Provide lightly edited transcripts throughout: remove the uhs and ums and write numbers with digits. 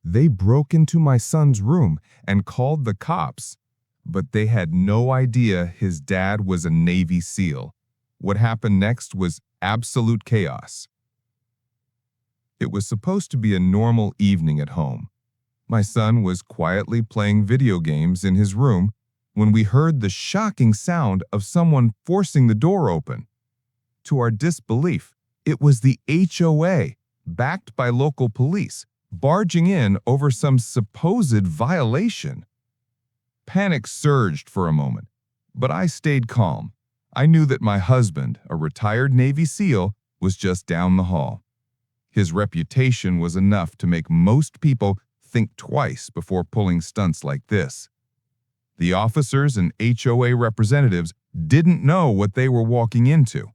They broke into my son's room and called the cops, but they had no idea his dad was a Navy SEAL. What happened next was absolute chaos. It was supposed to be a normal evening at home. My son was quietly playing video games in his room when we heard the shocking sound of someone forcing the door open. To our disbelief, it was the HOA, backed by local police, barging in over some supposed violation. Panic surged for a moment, but I stayed calm. I knew that my husband, a retired Navy SEAL, was just down the hall. His reputation was enough to make most people think twice before pulling stunts like this. The officers and HOA representatives didn't know what they were walking into.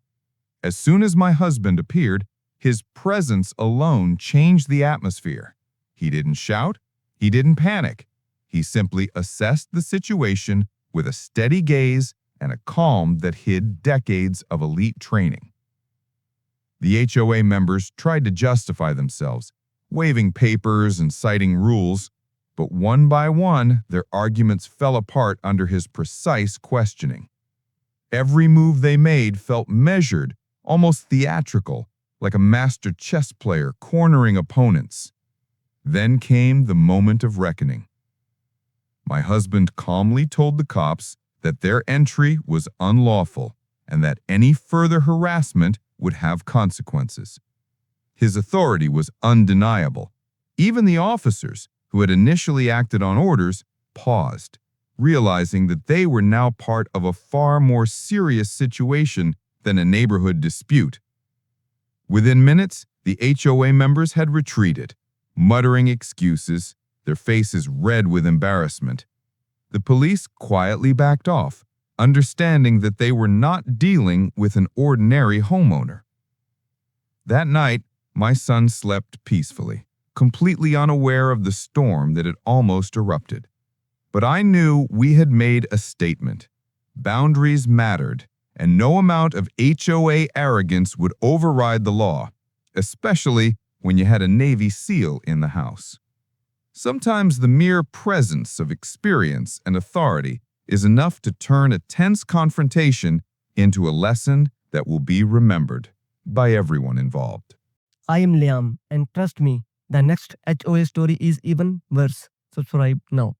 As soon as my husband appeared, his presence alone changed the atmosphere. He didn't shout, he didn't panic. He simply assessed the situation with a steady gaze and a calm that hid decades of elite training. The HOA members tried to justify themselves, waving papers and citing rules, but one by one, their arguments fell apart under his precise questioning. Every move they made felt measured, almost theatrical, like a master chess player cornering opponents. Then came the moment of reckoning. My husband calmly told the cops that their entry was unlawful and that any further harassment would have consequences. His authority was undeniable. Even the officers, who had initially acted on orders, paused, realizing that they were now part of a far more serious situation than a neighborhood dispute. Within minutes, the HOA members had retreated, muttering excuses, their faces red with embarrassment. The police quietly backed off, understanding that they were not dealing with an ordinary homeowner. That night, my son slept peacefully, completely unaware of the storm that had almost erupted. But I knew we had made a statement. Boundaries mattered, and no amount of HOA arrogance would override the law, especially when you had a Navy SEAL in the house. Sometimes the mere presence of experience and authority is enough to turn a tense confrontation into a lesson that will be remembered by everyone involved. I am Liam, and trust me, the next HOA story is even worse. Subscribe now.